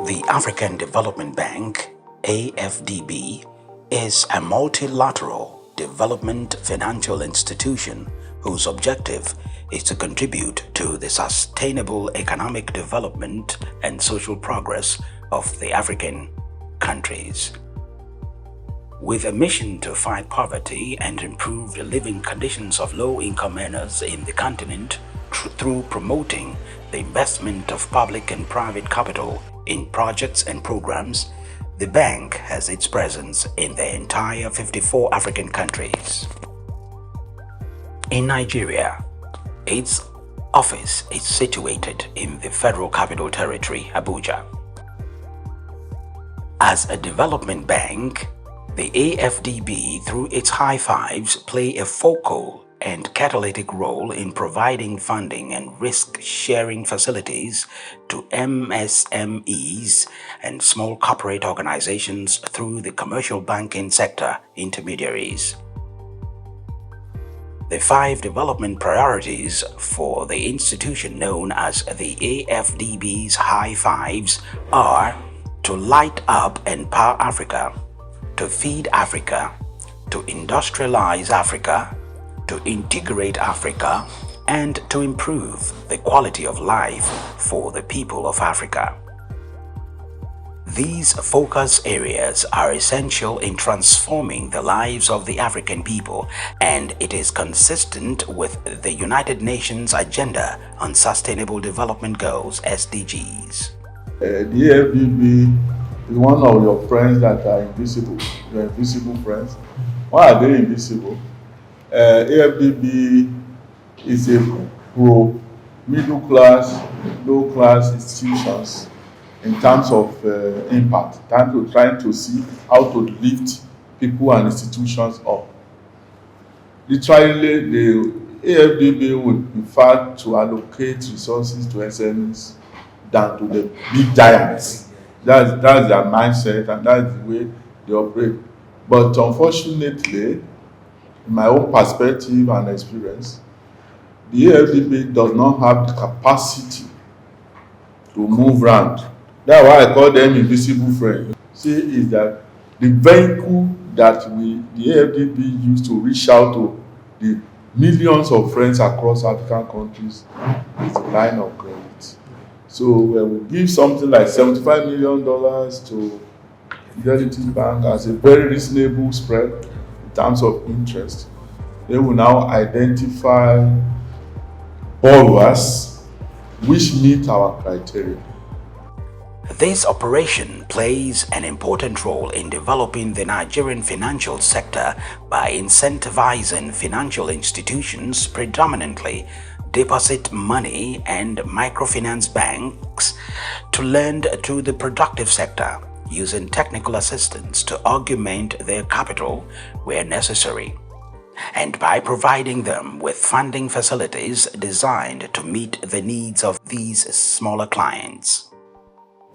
The African Development Bank, AfDB, is a multilateral development financial institution whose objective is to contribute to the sustainable economic development and social progress of the African countries. With a mission to fight poverty and improve the living conditions of low-income earners in the continent through promoting the investment of public and private capital in projects and programs, the bank has its presence in the entire 54 African countries. In Nigeria, its office is situated in the Federal Capital Territory, Abuja. As a development bank, the AfDB, through its high fives, play a focal and catalytic role in providing funding and risk-sharing facilities to MSMEs and small corporate organizations through the commercial banking sector intermediaries. The 5 development priorities for the institution known as the AfDB's High Fives are to light up and power Africa, to feed Africa, to industrialize Africa, to integrate Africa, and to improve the quality of life for the people of Africa. These focus areas are essential in transforming the lives of the African people, and it is consistent with the United Nations Agenda on Sustainable Development Goals, SDGs. The AfDB is one of your friends that are invisible. Your invisible friends. Why are they invisible? AfDB is a middle class, low class institutions in terms of impact, trying to see how to lift people and institutions up. Literally, the AfDB would prefer to allocate resources to SMEs than to the big giants. That's their mindset, and that's the way they operate. But unfortunately, in my own perspective and experience, the AfDB does not have the capacity to move around. That's why I call them invisible friends. See, is that the vehicle that the AfDB use to reach out to the millions of friends across African countries is the line of credit. So we give something like $75 million to Fidelity Bank as a very reasonable spread in terms of interest. They will now identify borrowers which meet our criteria. This operation plays an important role in developing the Nigerian financial sector by incentivizing financial institutions, predominantly deposit money and microfinance banks, to lend to the productive sector, using technical assistance to augment their capital where necessary, and by providing them with funding facilities designed to meet the needs of these smaller clients.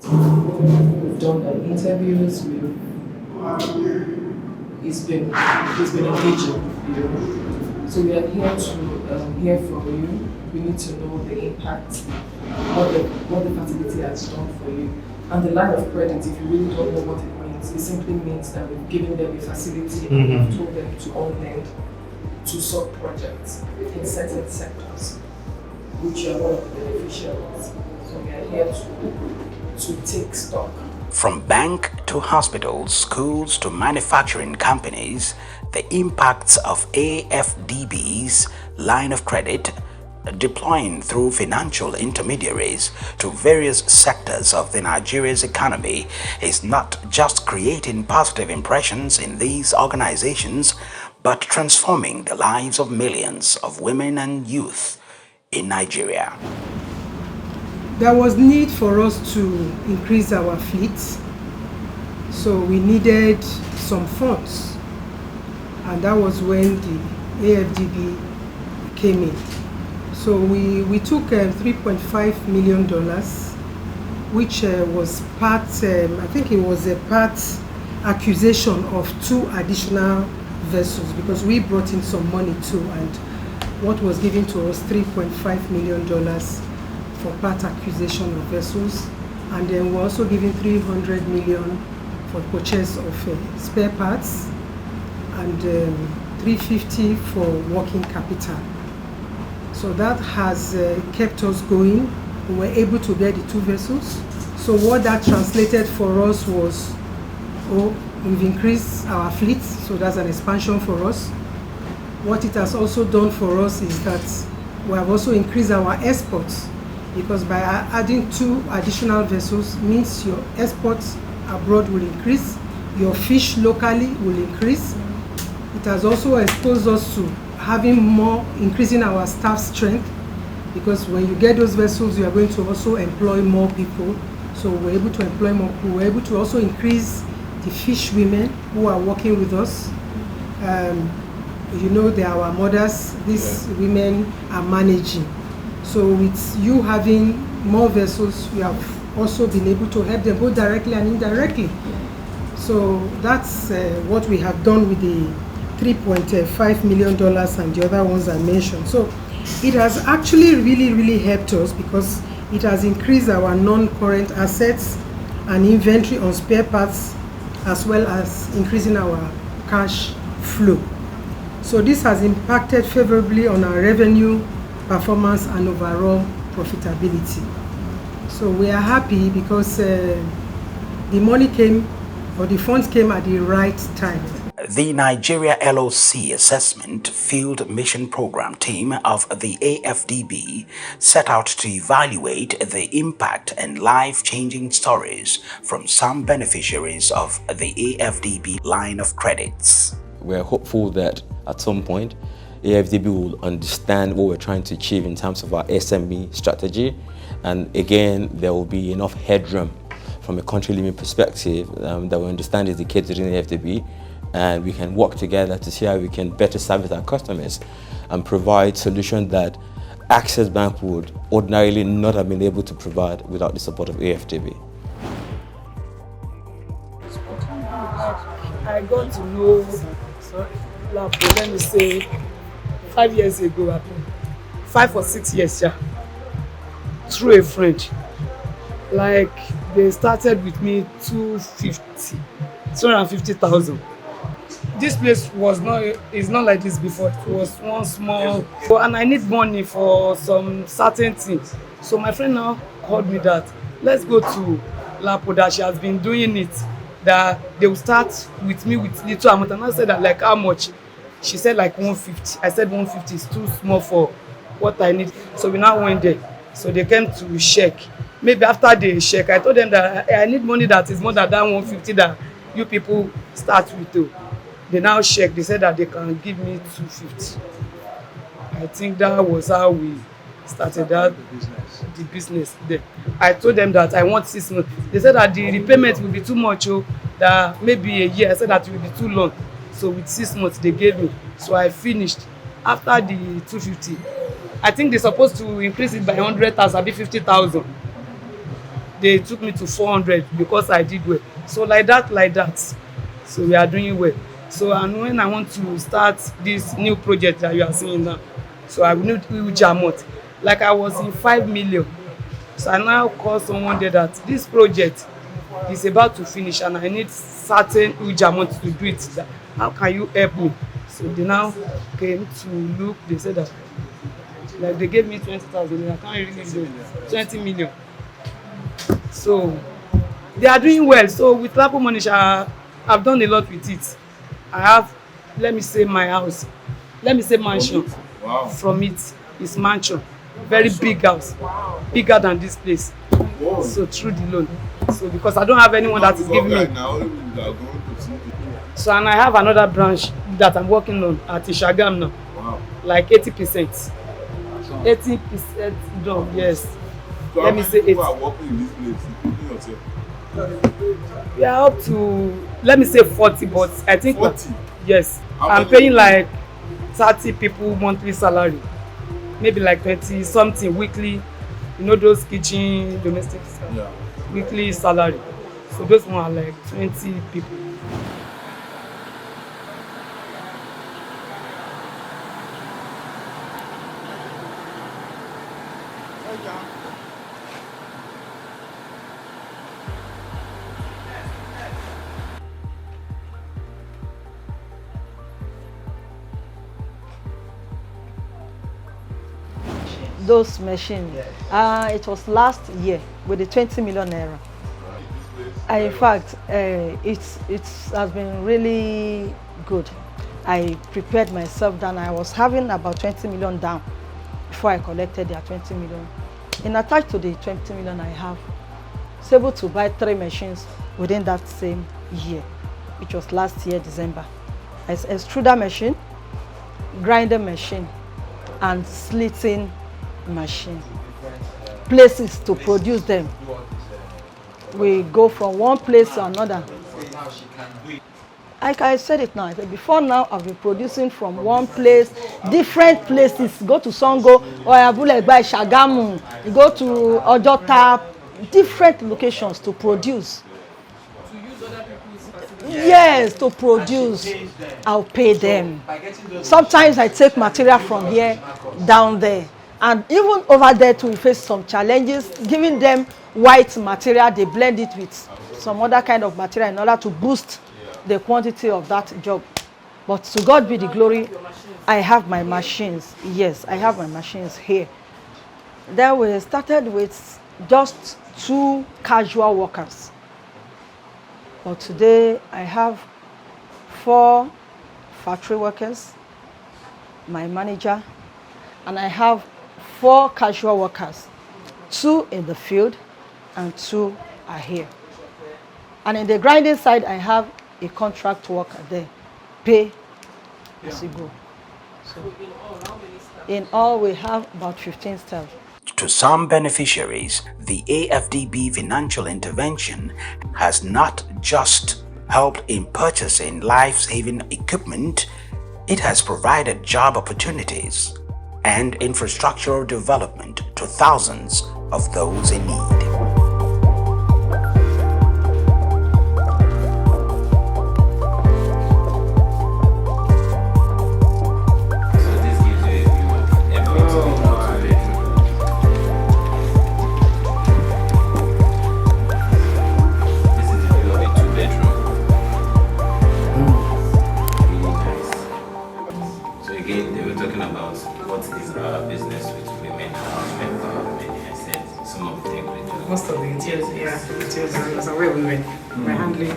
We've done interviews. It's been engaging. So we are here to hear from you. We need to know the impact, what the facility has done for you, and the line of credit. If you really don't know what it means, it simply means that we've given them a facility and we've told them to on-lend to sub-projects in certain sectors, which are one of the beneficiaries. So we are here to take stock. From bank to hospitals, schools to manufacturing companies, the impacts of AfDB's line of credit, deploying through financial intermediaries to various sectors of the Nigeria's economy, is not just creating positive impressions in these organizations, but transforming the lives of millions of women and youth in Nigeria. There was need for us to increase our fleet, so we needed some funds, and that was when the AfDB came in. So we took $3.5 million, which was part, I think it was a part acquisition of 2 additional vessels, because we brought in some money too, and what was given to us $3.5 million for part acquisition of vessels. And then we're also giving 300 million for purchase of spare parts and 350 for working capital. So that has kept us going. We were able to get the 2 vessels. So what that translated for us was, we've increased our fleet, so that's an expansion for us. What it has also done for us is that we have also increased our exports, because by adding 2 additional vessels means your exports abroad will increase, your fish locally will increase. It has also exposed us to having more, increasing our staff strength, because when you get those vessels, you are going to also employ more people. So we're able to employ more people. We're able to also increase the fish women who are working with us. You know, they are our mothers. These women are managing. So with you having more vessels, we have also been able to help them both directly and indirectly. So that's what we have done with the $3.5 million and the other ones I mentioned. So it has actually really helped us, because it has increased our non-current assets and inventory on spare parts, as well as increasing our cash flow. So this has impacted favorably on our revenue, performance, and overall profitability. So we are happy because the money came, or the funds came at the right time. The Nigeria LOC Assessment Field Mission Program team of the AfDB set out to evaluate the impact and life-changing stories from some beneficiaries of the AfDB line of credits. We're hopeful that at some point AfDB will understand what we're trying to achieve in terms of our SME strategy, and again there will be enough headroom from a country living perspective that we understand is the case within AfDB, and we can work together to see how we can better service our customers and provide solutions that Access Bank would ordinarily not have been able to provide without the support of AfDB. I got to know Lapo, let me say, 5 years ago, I think. 5 or 6 years, yeah, through a friend. Like, they started with me 250,000. This place is not like this before. It was one small, and I need money for some certain things. So my friend now called me that let's go to Lapo, that she has been doing it, that they will start with me with little amount. And I said that, like, how much? She said like 150. I said 150 is too small for what I need. So we now went there. So they came to check. Maybe after they check, I told them that I need money that is more than that 150 that you people start with too. They now check. They said that they can give me 250. I think that was how we started the business there. I told them that I want 6 months. They said that the repayment will be too much, that maybe a year. I said that it will be too long. So with 6 months they gave me. So I finished. After the 250, I think they're supposed to increase it by 100,000, be 50,000. They took me to 400 because I did well. So like that. So we are doing well. So, and when I want to start this new project that you are seeing now, so I will need huge amount. Like I was in 5 million. So I now call someone there that this project is about to finish and I need certain huge amount to do it. How can you help me? So they now came to look. They said that, like, they gave me 20,000. I can't really do 20 million. So they are doing well. So with Lapo money, I've done a lot with it. I have, let me say, my house. Let me say mansion. Wow. From it is mansion. Very big house. Bigger than this place. Whoa. So through the loan. So because I don't have anyone that is giving me. So and I have another branch that I'm working on at Ishagam now. Wow. Like 80%. 80% done, yes. So Let me say 80. are working in this place, including yourself? We are up to, let me say 40, but I think 40? Yes. How I'm many paying people? like 30 people monthly salary. Maybe like 20 something weekly. You know those kitchen domestic Yeah. weekly salary. So those one are like 20 people. those machines? It was last year with the 20 million naira. In fact, it has been really good. I prepared myself down. I was having about 20 million down before I collected their 20 million. In attached to the 20 million I have, I was able to buy 3 machines within that same year, which was last year, December. As extruder machine, grinder machine, and slitting machine. Places to produce them. We go from one place to another. Like I said it now, I said before now I've been producing from one place, different places. Go to Songo, or Abulegba, Shagamu, you go to Ojota, different locations to produce. Yes, to produce. I'll pay them. Sometimes I take material from here down there. And even over there too, we face some challenges, giving them white material, they blend it with some other kind of material in order to boost the quantity of that job. But to God be the glory, I have my machines. Yes, I have my machines here. Then we started with just 2 casual workers. But today I have 4 factory workers, my manager, and I have 4 casual workers, 2 in the field and 2 are here. And in the grinding side, I have a contract worker there, pay as you go. So in all, we have about 15 staff. To some beneficiaries, the AfDB financial intervention has not just helped in purchasing life-saving equipment, it has provided job opportunities and infrastructural development to thousands of those in need. Most of the interiors, are where we went. We're handling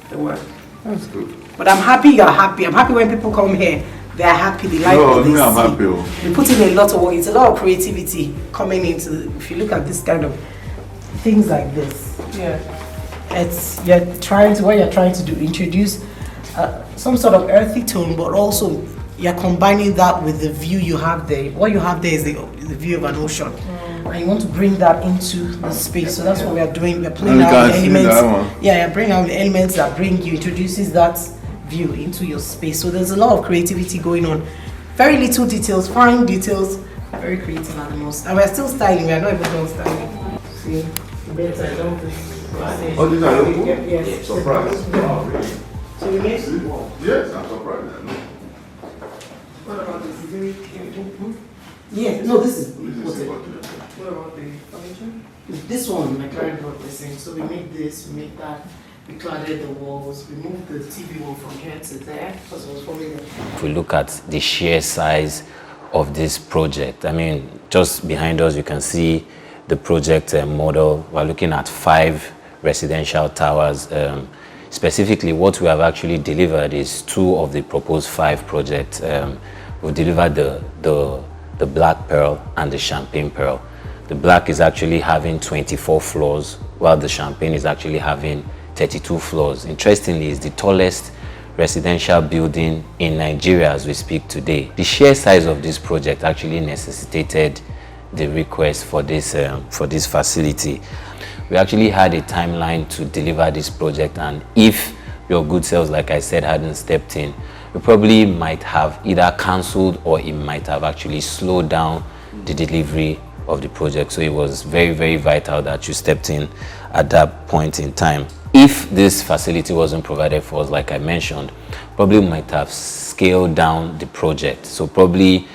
the work. That's good. But I'm happy you're happy. I'm happy when people come here, they're happy, they like what they see. I'm happy. We put in a lot of work. It's a lot of creativity coming into, if you look at this kind of things like this. Yeah. It's, what you're trying to do, introduce some sort of earthy tone, but also you're combining that with the view you have there. What you have there is the view of an ocean. And you want to bring that into the space. So that's what we are doing. We're playing out the elements. Yeah, you're bringing out the elements that introduces that view into your space. So there's a lot of creativity going on. Very little details, fine details, very creative at the most. And we're still styling, we are not even done styling. See, the beds are done. Oh, these are your Yes. surprise. Oh, really? So we made. Yes, I'm surprised. What about this? Yeah, no, this is. What about the furniture? This one, my client brought this in. So we made this, we made that, we cladded the walls, we moved the TV wall from here to there because it was forming. If we look at the sheer size of this project, I mean, just behind us you can see the project model. We're looking at 5 residential towers. Specifically, what we have actually delivered is 2 of the proposed 5 projects. We delivered the Black Pearl and the Champagne Pearl. The Black is actually having 24 floors, while the Champagne is actually having 32 floors. Interestingly, it's the tallest residential building in Nigeria as we speak today. The sheer size of this project actually necessitated the request for this facility. We actually had a timeline to deliver this project, and if your good selves, like I said, hadn't stepped in, we probably might have either cancelled or it might have actually slowed down the delivery of the project. So it was very, very vital that you stepped in at that point in time. If this facility wasn't provided for us, like I mentioned, probably might have scaled down the project. So probably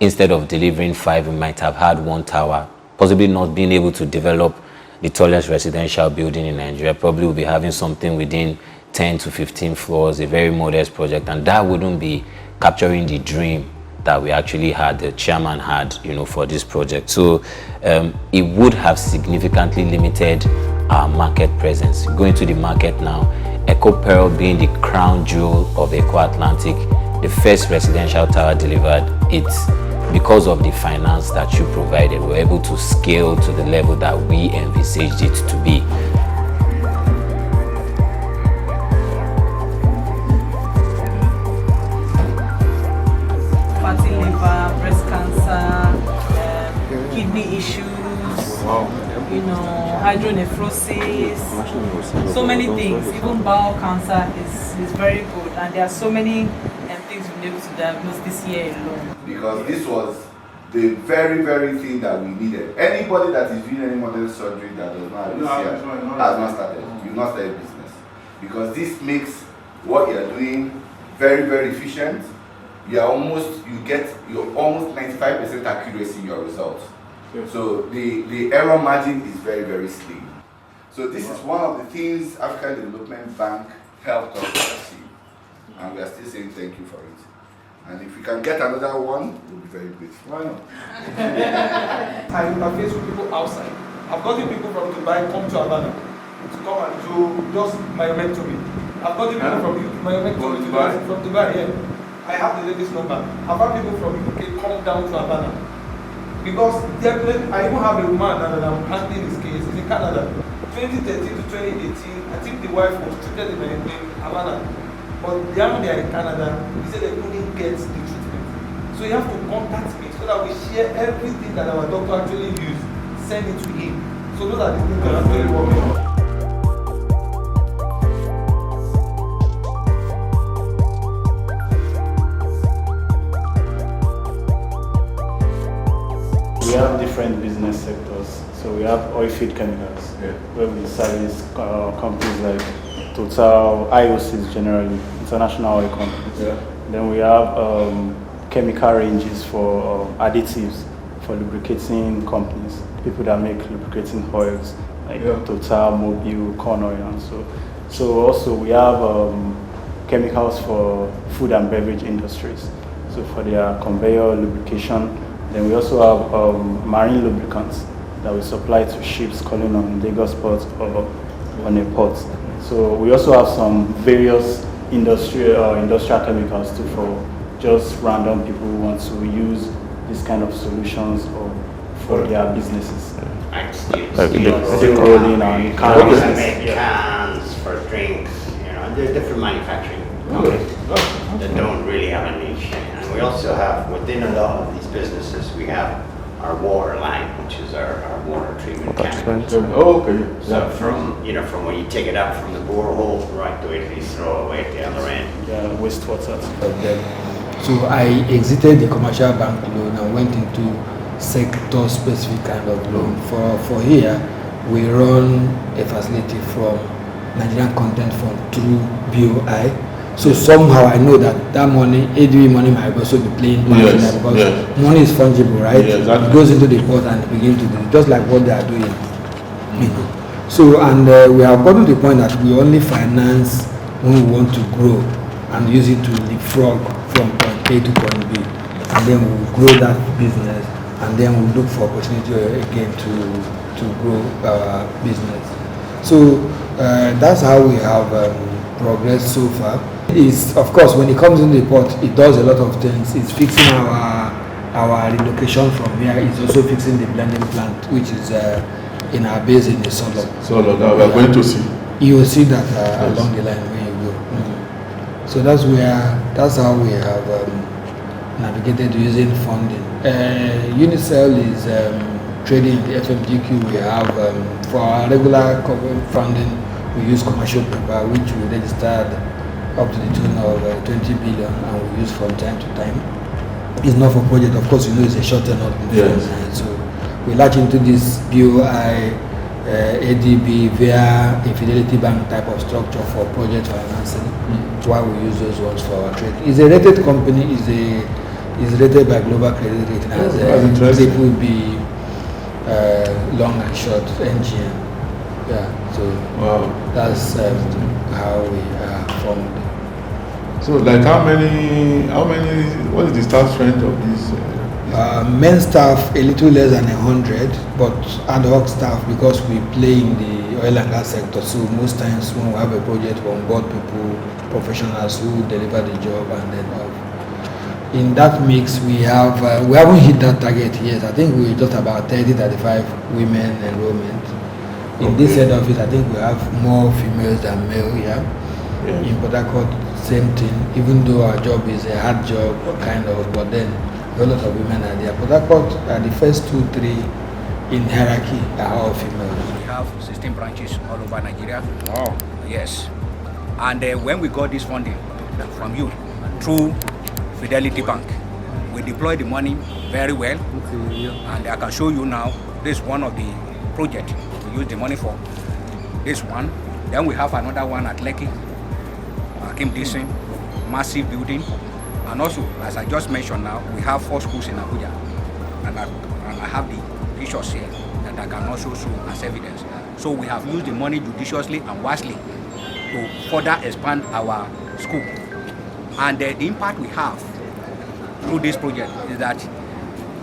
instead of delivering 5, we might have had 1 tower, possibly not being able to develop the tallest residential building in Nigeria. Probably we'll be having something within 10 to 15 floors, a very modest project, and that wouldn't be capturing the dream that we actually had, the chairman had, for this project. So it would have significantly limited our market presence. Going to the market now, EcoPearl being the crown jewel of Eco Atlantic, the first residential tower delivered, it's because of the finance that you provided, we're able to scale to the level that we envisaged it to be. Fatty liver, breast cancer, kidney issues, hydronephrosis, so many things. Even bowel cancer is very good, and there are so many things we've been able to diagnose this year alone. Because this was the very, very thing that we needed. Anybody that is doing any modern surgery that does not have this year has not started. You've not started business. Because this makes what you're doing very, very efficient. You get almost 95% accuracy in your results. So the error margin is very, very slim. So this is one of the things African Development Bank helped us achieve. And we are still saying thank you for it. And if we can get another one, we'll be very grateful. Why not? I interface with people outside. I've gotten people from Dubai come to Havana to come and do just myomectomy. I've gotten people from myomectomy from Dubai, yeah. I have the latest number. I've had people from UK come down to Havana. Because I even have a woman that I'm handling this case, is in Canada. 2013 to 2018, I think the wife was treated in Havana. But the other day in Canada, he said they couldn't get the treatment. So you have to contact me so that we share everything that our doctor actually used, send it to him. So those are the things that are actually working on. We have different business sectors. So we have oil field chemicals, where we service companies like Total, IOCs generally, international oil companies. Then we have chemical ranges for additives for lubricating companies, people that make lubricating oils like Total, Mobil, corn oil, and so also we have chemicals for food and beverage industries. So for their conveyor lubrication. Then we also have marine lubricants that we supply to ships calling on Lagos ports or on a port. So we also have some various industrial chemicals too for just random people who want to use this kind of solutions or for their businesses. Like steel rolling and cans. Make cans for drinks, there's different manufacturing companies that don't really have a niche. And we also have, within a lot of these businesses, we have our water line, which is our water treatment chemicals. Oh, okay. So from when you take it out from the borehole right the way to you throw it away at the other end. Yeah, wastewater. So I exited the commercial bank loan and went into sector-specific kind of loan. For here, we run a facility from Nigerian Content Fund through BOI. So somehow I know that money, ADB money might also be playing part in that because money is fungible, right? Exactly. It goes into the pot and begin to do just like what they are doing. So we have gotten to the point that we only finance when we want to grow and use it to leapfrog from point A to point B, and then we'll grow that business, and then we'll look for opportunity again to grow our business. So that's how we have progressed so far. Is of course when it comes in the port, it does a lot of things. It's fixing our relocation from here. It's also fixing the blending plant, which is in our base in the Solo. So now we are going to see. You will see that along the line when you go. So that's how we have navigated using funding. Unicel is trading in the FMDQ. We have for our regular funding, we use commercial paper, which we registered up to the tune of 20 billion, and we use from time to time. It's not for project, of course, it's a short term. So we latch into this BOI, ADB via a Fidelity Bank type of structure for project financing. Why we use those ones for our trade. It's a rated company, is rated by Global Credit Rating as triple B, long and short, NGM. Yeah, so that's how we are formed. So like what is the staff strength of this? Men staff a little less than 100, but ad hoc staff because we play in the oil and gas sector. So most times when we have a project, we onboard people, professionals who deliver the job, and then in that mix we haven't hit that target yet. I think we're just about 30-35 women enrollment. In this head office, I think we have more females than male here. Yeah. In Port Harcourt, same thing. Even though our job is a hard job, kind of, but then a lot of women are there. Port Harcourt are the first 2-3 in hierarchy are all females. We have 16 branches all over Nigeria. Oh. Yes. And when we got this funding from you through Fidelity Bank, we deploy the money very well. Okay, yeah. And I can show you now, this is one of the projects we use the money for. This one. Then we have another one at Lekki, Kim Dixon, massive building. And also, as I just mentioned now, we have 4 schools in Abuja. And I have the pictures here that I can also show as evidence. So we have used the money judiciously and wisely to further expand our school. And the impact we have through this project is that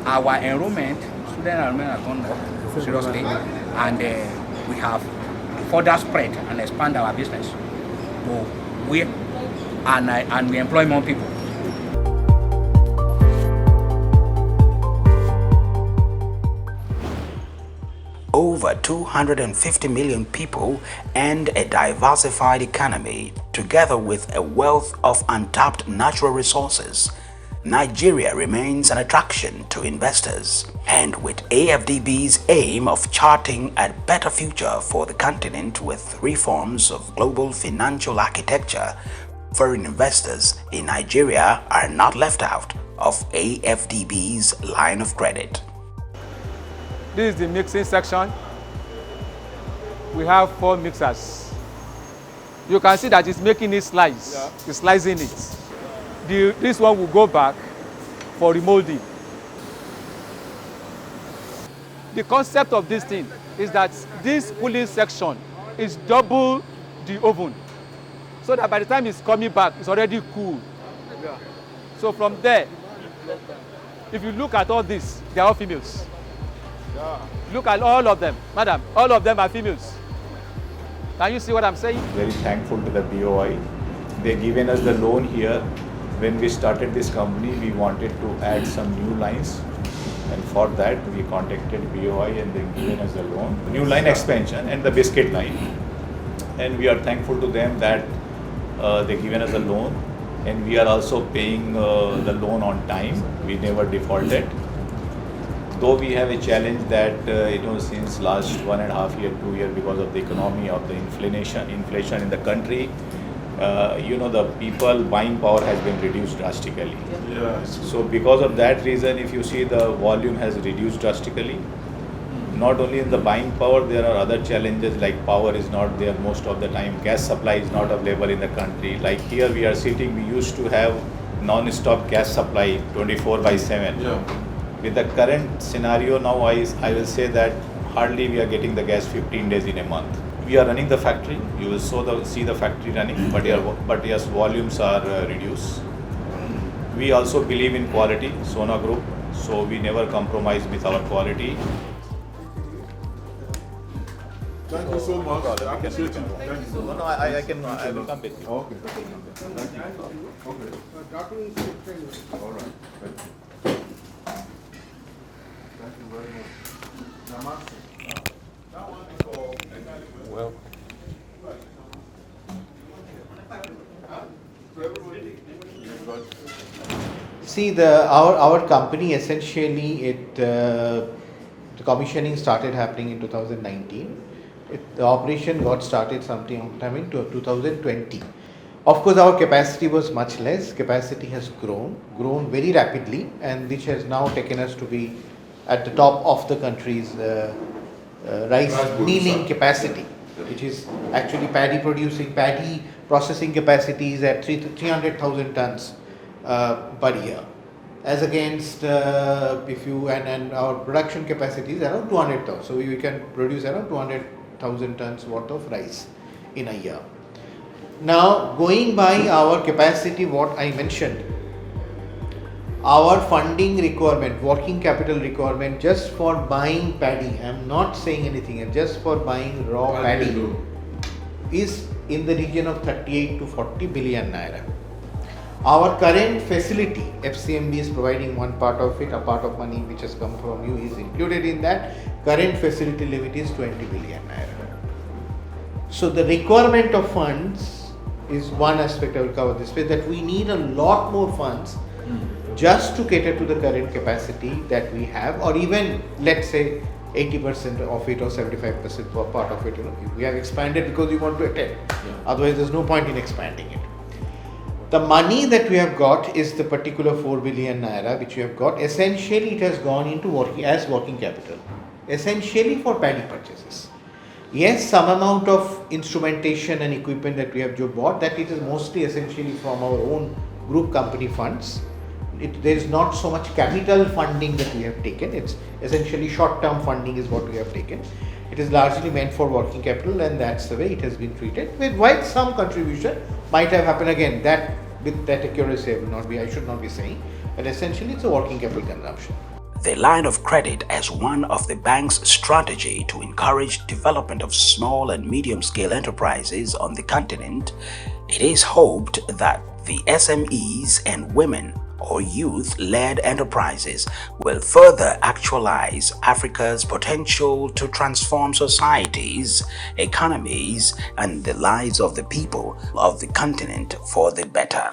our student enrollment has gone up seriously, and we have further spread and expand our business to where and we employ more people. Over 250 million people and a diversified economy, together with a wealth of untapped natural resources, Nigeria remains an attraction to investors. And with AfDB'S aim of charting a better future for the continent with reforms of global financial architecture, foreign investors in Nigeria are not left out of AfDB'S line of credit. This is the mixing section. We have 4 mixers. You can see that it's making it slice. Yeah. It's slicing it. This one will go back for remolding. The concept of this thing is that this cooling section is double the oven. So that by the time it's coming back, it's already cool. Yeah. So from there, if you look at all this, they are all females. Yeah. Look at all of them. Madam, all of them are females. Can you see what I'm saying? Very thankful to the BOI. They've given us the loan here. When we started this company, we wanted to add some new lines. And for that, we contacted BOI and they've given us a loan. New line expansion and the biscuit line. And we are thankful to them that they've given us a loan. And we are also paying the loan on time. We never defaulted. Though we have a challenge that since last 1.5 year, 2 years, because of the economy of the inflation in the country, the people buying power has been reduced drastically. Yes. So because of that reason, if you see the volume has reduced drastically. Not only in the buying power, there are other challenges like power is not there most of the time. Gas supply is not available in the country. Like here we are sitting, we used to have non-stop gas supply 24/7. Yeah. With the current scenario now, I will say that hardly we are getting the gas 15 days in a month. We are running the factory. You will see the factory running, but yes, volumes are reduced. We also believe in quality, Sona Group, so we never compromise with our quality. Thank you so much. I appreciate it. Thank you. No, I will come with you. Okay. Thank you. Okay. All right. Thank you very much. Namaste. That one is for well. See, our company essentially the commissioning started happening in 2019. The operation got started sometime in 2020. Of course, our capacity was much less. Capacity has grown very rapidly, and which has now taken us to be at the top of the country's rice milling capacity, which is actually paddy processing capacities at 300,000 tons per year, as against and our production capacity is around 200,000. So we can produce around 200,000 tons worth of rice in a year. Now, going by our capacity, what I mentioned, our funding requirement, working capital requirement just for buying paddy, I am not saying anything, just for buying raw paddy is in the region of 38 to 40 billion naira. Our current facility, FCMB is providing one part of it, a part of money which has come from you is included in that. Current facility limit is 20 billion naira. So the requirement of funds is one aspect I will cover this way, that we need a lot more funds just to cater to the current capacity that we have, or even let's say 80% of it or 75% for part of it. We have expanded because we want to attend. Otherwise, there's no point in expanding it. The money that we have got is the particular 4 billion naira which we have got. Essentially, it has gone into working capital, essentially for paddy purchases. Yes, some amount of instrumentation and equipment that we have bought, that it is mostly essentially from our own group company funds. There is not so much capital funding that we have taken. It's essentially short-term funding is what we have taken. It is largely meant for working capital, and that's the way it has been treated. With while some contribution might have happened again, that with that accuracy I should not be saying, but essentially it's a working capital consumption. The line of credit as one of the bank's strategy to encourage development of small and medium-scale enterprises on the continent, it is hoped that the SMEs and women or youth-led enterprises will further actualize Africa's potential to transform societies, economies, and the lives of the people of the continent for the better.